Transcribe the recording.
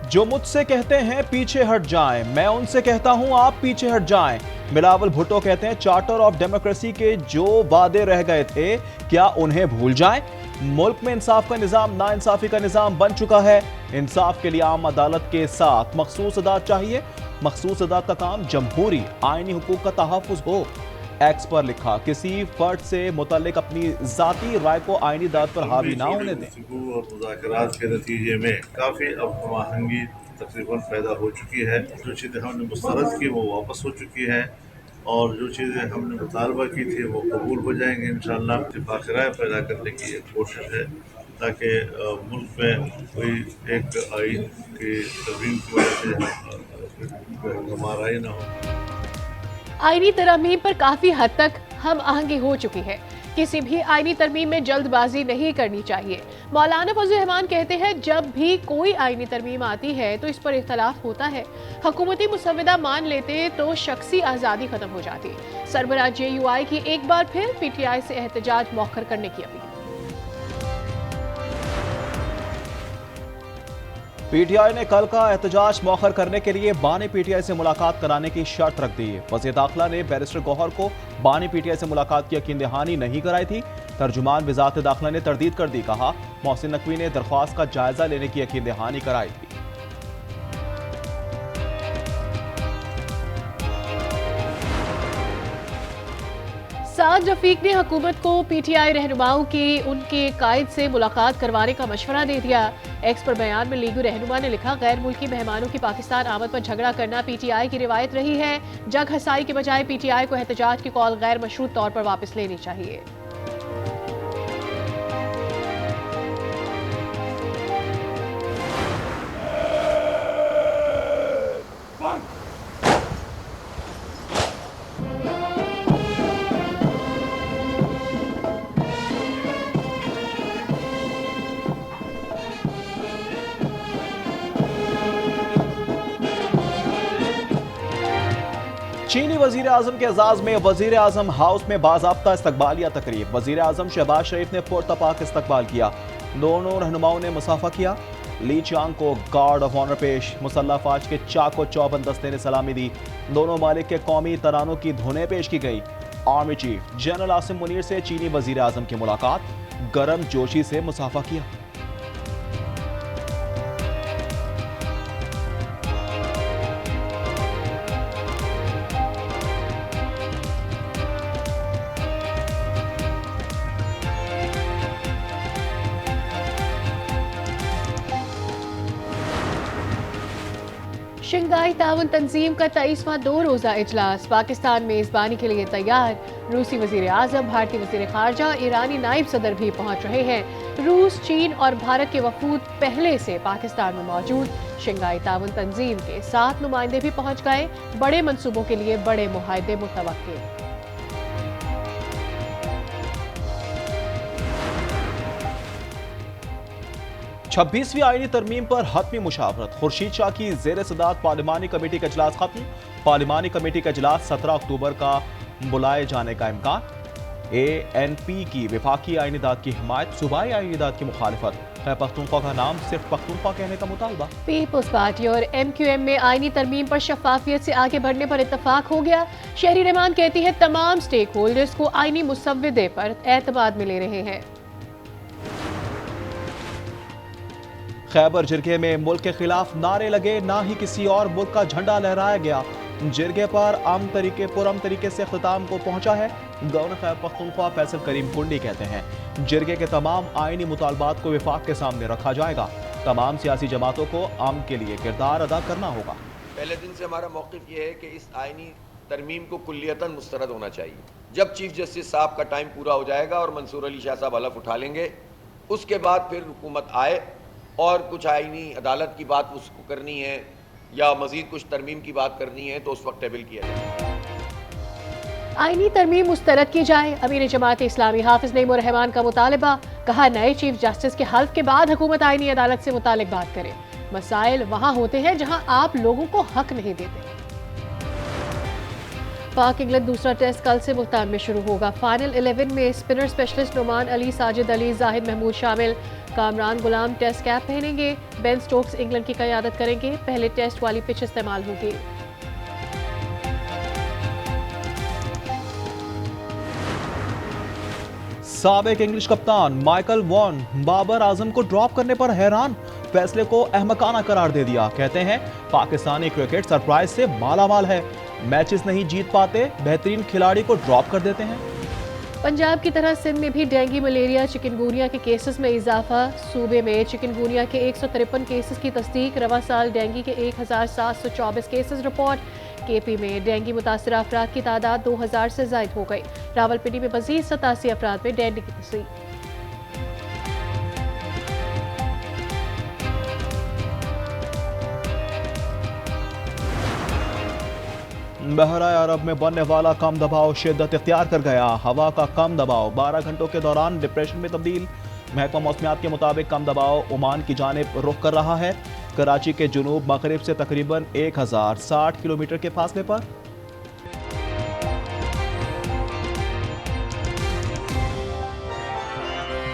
जो मुझसे कहते हैं पीछे हट जाएं, मैं उनसे कहता हूं आप पीछे हट जाएं। बिलावल भुट्टो कहते हैं चार्टर ऑफ डेमोक्रेसी के जो वादे रह गए थे क्या उन्हें भूल जाएं। मुल्क में इंसाफ का निजाम नाइंसाफी का निजाम बन चुका है। इंसाफ के लिए आम अदालत के साथ मखसूस अदालत चाहिए। मखसूस अदालत का काम जमहूरी आईनी हुकूक का तहफ़्फ़ुज़ हो। एक्स पर लिखा, किसी फर्द से मुतल्लिक अपनी जाती राय को आईनी अदालत पर हावी ना होने दें। और मुज़ाकरात के नतीजे में काफ़ी अब हमआहंगी तकरीबन पैदा हो चुकी है। जो चीज़ें हमने मुस्तरद की वो वापस हो चुकी है और जो चीज़ें हमने मुतालबा की थी वो कबूल हो जाएंगे इंशाअल्लाह। इत्तेफाक राय पैदा करने की एक कोशिश है ताकि मुल्क में कोई एक आइन की तरमीम की वजह से हमाराई ना हो। आईनी तरमीम पर काफी हद तक हम आहंगी हो चुकी है। किसी भी आईनी तरमीम में जल्दबाजी नहीं करनी चाहिए। मौलाना फजल रहमान कहते हैं जब भी कोई आईनी तरमीम आती है तो इस पर इख्तलाफ होता है। हुकूमती मुसव्वदा मान लेते तो शख्सी आज़ादी खत्म हो जाती। सरबराह JUI की एक बार फिर PTI से एहतजाज मौखर करने की अपील। PTI ने कल का एहतजाज मौखर करने के लिए बानी PTI से मुलाकात कराने की शर्त रख दी है। वज़ीर दाखिला ने बैरिस्टर गौहर को बानी PTI से मुलाकात की यकीन दहानी नहीं कराई थी। तर्जुमान वज़ारत दाखिला ने तरदीद कर दी। कहा, मोहसिन नकवी ने दरख्वास्त का जायजा लेने की यकीन दहानी कराई थी। साद रफीक ने हुकूमत को PTI रहनुमाओं की उनके कायद से मुलाकात करवाने का मशवरा दे दिया। एक्स पर बयान में लीगी रहनुमा ने लिखा, गैर मुल्की मेहमानों की पाकिस्तान आमद पर झगड़ा करना PTI की रिवायत रही है। जग हसाई के बजाय PTI को एहतजाज की कॉल गैर मशरूत तौर पर वापस लेनी चाहिए। चीनी वजीर आजम के एजाज में वजीर आजम हाउस में बाज़ाब्ता इस्तकबालिया तकरीब। वजीर आजम शहबाज शरीफ ने पुरतपाक इस्तकबाल किया। दोनों रहनुमाओं ने मुसाफा किया। ली चांग को गार्ड ऑफ ऑनर पेश। मुसल्लह फौज के चाको चौबंद दस्ते ने सलामी दी। दोनों मालिक के कौमी तरानों की धुनें पेश की गई। Army chief general Asim Munir से चीनी वजीर आजम की मुलाकात। गर्म जोशी से मुसाफा किया। शंघाई ताउन तंजीम का 23वां 2 रोज़ा इजलास पाकिस्तान मेज़बानी के लिए तैयार। रूसी वज़ीर आज़म, भारतीय वज़ीर ख़ारजा, ईरानी नायब सदर भी पहुँच रहे हैं। रूस, चीन और भारत के वफूद पहले से पाकिस्तान में मौजूद। शंघाई ताउन तंजीम के 7 नुमाइंदे भी पहुँच गए। बड़े मनसूबों के लिए बड़े मुआहदे मुतवक्किल। 26वीं आईनी तरमीम पर हतमी मुशावरत। खुर्शीद शाह की ज़ेर सदारत पार्लिमानी कमेटी का इजलास खत्म। पार्लिमानी कमेटी का इजलास 17 अक्टूबर का बुलाए जाने का इम्कान। ANP की विफाकी आईनी दाद की हिमायत, सूबाई आईनी दाद की मुखालिफत। खैबर पख्तूनख्वा का नाम सिर्फ पख्तूनख्वा कहने का मुतालबा। पीपल्स पार्टी और MQM में आईनी तरमीम पर शफाफियत से आगे बढ़ने पर इत्तफाक हो गया। शहरी रहमान कहती है तमाम स्टेक होल्डर्स को आईनी मुसव्वदे पर एतमाद में ले रहे हैं। खैबर जिरगे में मुल्क के खिलाफ नारे लगे, ना ही किसी और मुल्क का झंडा लहराया गया। जिरगे पर पुरम तरीके से इख्तिताम को पहुंचा है। गवर्नर खैबर पख्तूनख्वा फैसल करीम कुंडी कहते हैं जिरगे के तमाम आईनी मुतालबात को विफाक के सामने रखा जाएगा। तमाम सियासी जमातों को अमन के लिए किरदार अदा करना होगा। पहले दिन से हमारा मौक़िफ़ ये है कि इस आईनी तरमीम को कुल्लियतन मुस्तरद होना चाहिए। जब चीफ जस्टिस साहब का टाइम पूरा हो जाएगा और मंसूर अली शाह साहब हलफ उठा लेंगे, उसके बाद फिर हुकूमत आए और कुछ आईनी अदालत की बात उसको करनी है या मजीद कुछ तरमीम की बात करनी है तो उस वक्त टेबल किया जाए। आईनी तरमीम मुस्तरद की जाए। अमीर जमात इस्लामी हाफिज नईम उर रहमान का मुतालबा। कहा, नए चीफ जस्टिस के हल्फ के बाद हुकूमत आईनी अदालत से मुतालिक बात करे। मसाइल वहाँ होते हैं जहाँ आप लोगों को हक नहीं देते। पाक इंग्लैंड दूसरा टेस्ट कल से मुल्तान में शुरू होगा। फाइनल 11 में स्पिनर स्पेशलिस्ट नुमान अली, साजिद अली, जाहिद महमूद शामिल। कामरान गुलाम टेस्ट कैप पहनेंगे। बेन स्टोक्स इंग्लैंड की क़यादत करेंगे। पहले टेस्ट वाली पिच इस्तेमाल होगी। साबिक इंग्लिश कप्तान माइकल वॉन बाबर आजम को ड्रॉप करने पर हैरान, फैसले को अहमकाना करार दे दिया। कहते हैं पाकिस्तानी क्रिकेट सरप्राइज से मालामाल है, मैचेस नहीं जीत पाते, बेहतरीन खिलाड़ी को ड्रॉप कर देते हैं। पंजाब की तरह सिंध में भी डेंगू, मलेरिया, चिकनगुनिया के केसेस में इजाफा। सूबे में चिकनगुनिया के 153 केसेस की तस्दीक। रवा साल डेंगू के 1724 केसेस रिपोर्ट। केपी में डेंगू मुतासरा अफराद की तादाद 2000 से जायद हो गई। रावलपिंडी में मजीद 87 अफराद में डेंगू की तस्दीक। बहरा अरब में बनने वाला कम दबाव शिद्दत इख्तियार कर गया। हवा का कम दबाव 12 घंटों के दौरान डिप्रेशन में तब्दील। महकमा मौसमियात के मुताबिक कम दबाव ओमान की जानिब रुख कर रहा है। कराची के जुनूब मगरिब से तकरीबन 1060 किलोमीटर के फासले पर।